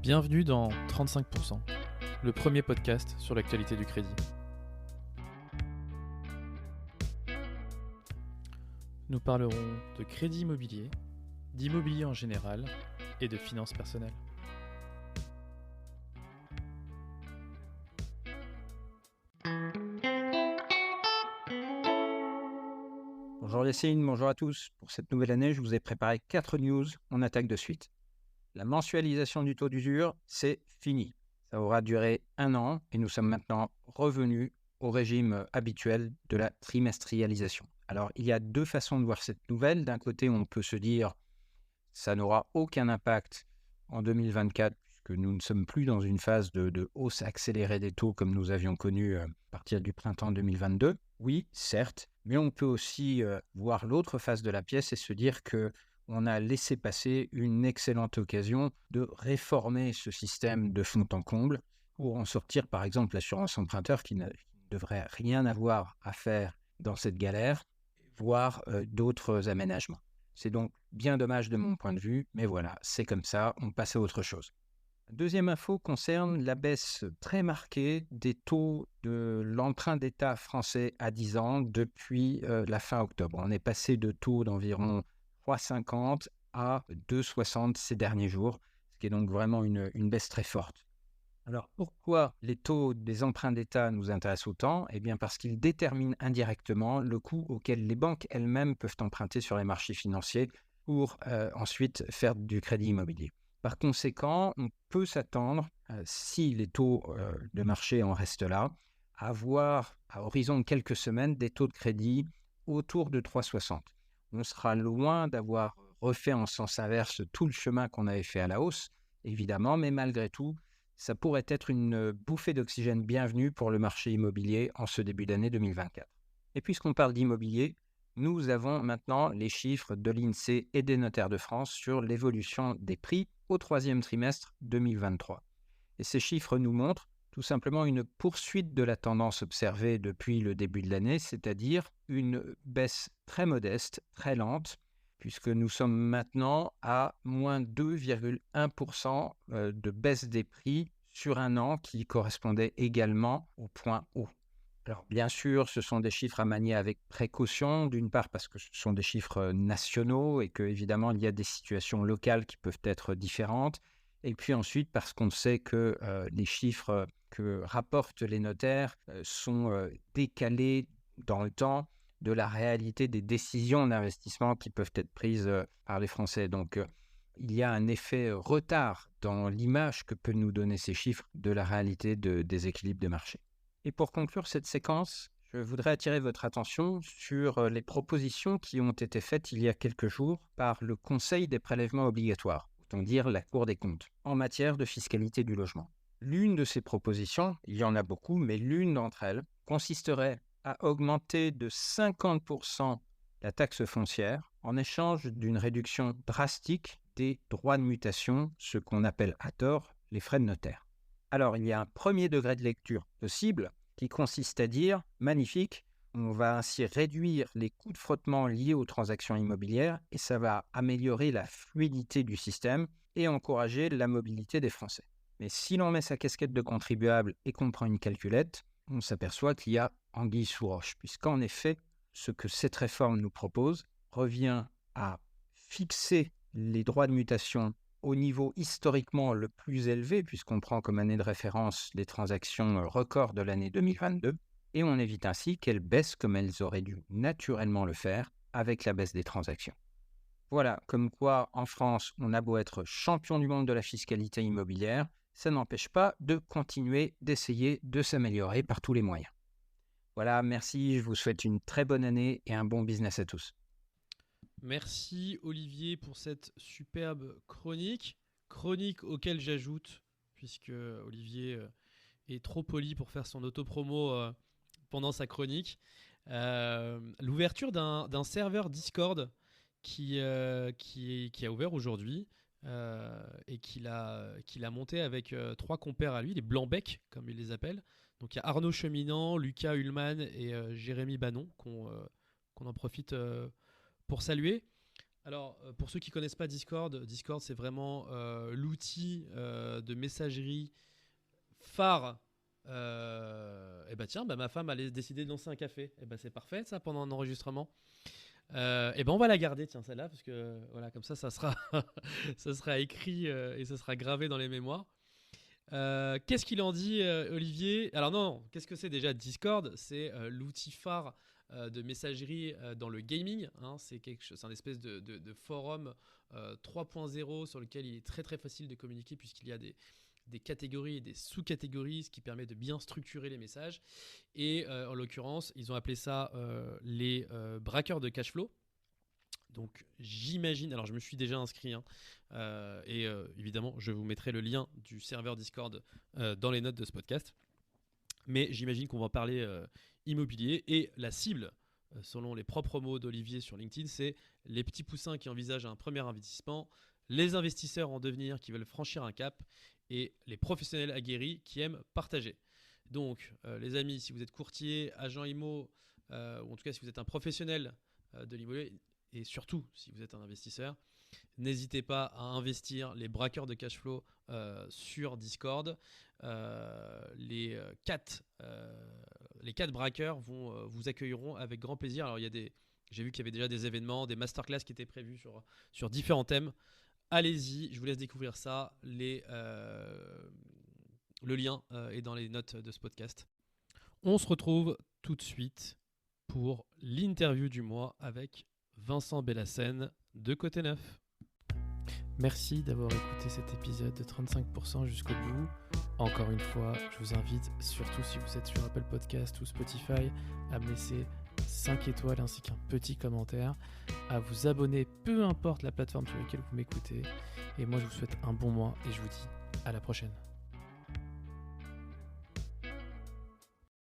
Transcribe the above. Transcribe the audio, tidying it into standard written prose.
Bienvenue dans 35%, le premier podcast sur l'actualité du crédit. Nous parlerons de crédit immobilier, d'immobilier en général et de finances personnelles. Bonjour Yacine, bonjour à tous. Pour cette nouvelle année, je vous ai préparé 4 news. On attaque de suite. La mensualisation du taux d'usure, c'est fini. Ça aura duré 1 an et nous sommes maintenant revenus au régime habituel de la trimestrialisation. Alors, il y a 2 façons de voir cette nouvelle. D'un côté, on peut se dire ça n'aura aucun impact en 2024 puisque nous ne sommes plus dans une phase de hausse accélérée des taux comme nous avions connu à partir du printemps 2022. Oui, certes, mais on peut aussi voir l'autre face de la pièce et se dire qu'on a laissé passer une excellente occasion de réformer ce système de fond en comble pour en sortir par exemple l'assurance emprunteur qui ne devrait rien avoir à faire dans cette galère, voire d'autres aménagements. C'est donc bien dommage de mon point de vue, mais voilà, c'est comme ça, on passe à autre chose. Deuxième info concerne la baisse très marquée des taux de l'emprunt d'État français à 10 ans depuis la fin octobre. On est passé de taux d'environ 3,50 à 2,60 ces derniers jours, ce qui est donc vraiment une baisse très forte. Alors pourquoi les taux des emprunts d'État nous intéressent autant ? Eh bien parce qu'ils déterminent indirectement le coût auquel les banques elles-mêmes peuvent emprunter sur les marchés financiers pour ensuite faire du crédit immobilier. Par conséquent, on peut s'attendre, si les taux de marché en restent là, à voir à horizon de quelques semaines des taux de crédit autour de 3,60. On sera loin d'avoir refait en sens inverse tout le chemin qu'on avait fait à la hausse, évidemment, mais malgré tout, ça pourrait être une bouffée d'oxygène bienvenue pour le marché immobilier en ce début d'année 2024. Et puisqu'on parle d'immobilier, nous avons maintenant les chiffres de l'INSEE et des notaires de France sur l'évolution des prix au troisième trimestre 2023. Et ces chiffres nous montrent tout simplement une poursuite de la tendance observée depuis le début de l'année, c'est-à-dire une baisse très modeste, très lente, puisque nous sommes maintenant à moins 2,1% de baisse des prix sur un an qui correspondait également au point haut. Alors bien sûr, ce sont des chiffres à manier avec précaution, d'une part parce que ce sont des chiffres nationaux et qu'évidemment il y a des situations locales qui peuvent être différentes, et puis ensuite parce qu'on sait que les chiffres que rapportent les notaires sont décalés dans le temps de la réalité des décisions d'investissement qui peuvent être prises par les Français. Donc, il y a un effet retard dans l'image que peuvent nous donner ces chiffres de la réalité des équilibres de marché. Et pour conclure cette séquence, je voudrais attirer votre attention sur les propositions qui ont été faites il y a quelques jours par le Conseil des prélèvements obligatoires, autant dire la Cour des comptes, en matière de fiscalité du logement. L'une de ces propositions, il y en a beaucoup, mais l'une d'entre elles consisterait à augmenter de 50% la taxe foncière en échange d'une réduction drastique des droits de mutation, ce qu'on appelle à tort les frais de notaire. Alors, il y a un premier degré de lecture possible qui consiste à dire « magnifique, on va ainsi réduire les coûts de frottement liés aux transactions immobilières et ça va améliorer la fluidité du système et encourager la mobilité des Français. » Mais si l'on met sa casquette de contribuable et qu'on prend une calculette, on s'aperçoit qu'il y a anguille sous roche, puisqu'en effet, ce que cette réforme nous propose revient à fixer les droits de mutation au niveau historiquement le plus élevé, puisqu'on prend comme année de référence les transactions records de l'année 2022, et on évite ainsi qu'elles baissent comme elles auraient dû naturellement le faire avec la baisse des transactions. Voilà, comme quoi en France, on a beau être champion du monde de la fiscalité immobilière, ça n'empêche pas de continuer d'essayer de s'améliorer par tous les moyens. Voilà, merci, je vous souhaite une très bonne année et un bon business à tous. Merci Olivier pour cette superbe chronique. Chronique auquel j'ajoute, puisque Olivier est trop poli pour faire son autopromo pendant sa chronique, l'ouverture d'un serveur Discord qui a ouvert aujourd'hui et qu'il a monté avec 3 compères à lui, les Blancs-Becs, comme il les appelle. Donc il y a Arnaud Cheminant, Lucas Ullmann et Jérémy Bannon qu'on en profite pour saluer. Alors, pour ceux qui ne connaissent pas Discord, c'est vraiment l'outil de messagerie phare. Et bah tiens, ma femme a décidé de lancer un café. Et bah c'est parfait ça pendant un enregistrement. Et ben on va la garder, tiens, celle-là, parce que voilà, comme ça sera, ça sera écrit et ça sera gravé dans les mémoires. Qu'est-ce qu'il en dit, Olivier? Alors non, qu'est-ce que c'est déjà Discord? C'est l'outil phare de messagerie dans le gaming. Hein. C'est un espèce de forum 3.0 sur lequel il est très très facile de communiquer puisqu'il y a des catégories et des sous-catégories, ce qui permet de bien structurer les messages. Et en l'occurrence, ils ont appelé ça les braqueurs de cash flow. Donc j'imagine, alors je me suis déjà inscrit, hein, et évidemment je vous mettrai le lien du serveur Discord dans les notes de ce podcast. Mais j'imagine qu'on va parler immobilier, et la cible, selon les propres mots d'Olivier sur LinkedIn, c'est les petits poussins qui envisagent un premier investissement, les investisseurs en devenir qui veulent franchir un cap, et les professionnels aguerris qui aiment partager. Donc les amis, si vous êtes courtier, agent IMO, ou en tout cas si vous êtes un professionnel de l'immobilier, et surtout si vous êtes un investisseur, n'hésitez pas à investir les braqueurs de cash flow sur Discord. Les quatre braqueurs vous accueilleront avec grand plaisir. Alors j'ai vu qu'il y avait déjà des événements, des masterclass qui étaient prévus sur différents thèmes. Allez-y, je vous laisse découvrir ça. Le lien est dans les notes de ce podcast. On se retrouve tout de suite pour l'interview du mois avec Vincent Bellassène de Côté Neuf. Merci d'avoir écouté cet épisode de 35% jusqu'au bout. Encore une fois, je vous invite, surtout si vous êtes sur Apple Podcast ou Spotify, à me laisser 5 étoiles ainsi qu'un petit commentaire, à vous abonner, peu importe la plateforme sur laquelle vous m'écoutez. Et moi, je vous souhaite un bon mois et je vous dis à la prochaine.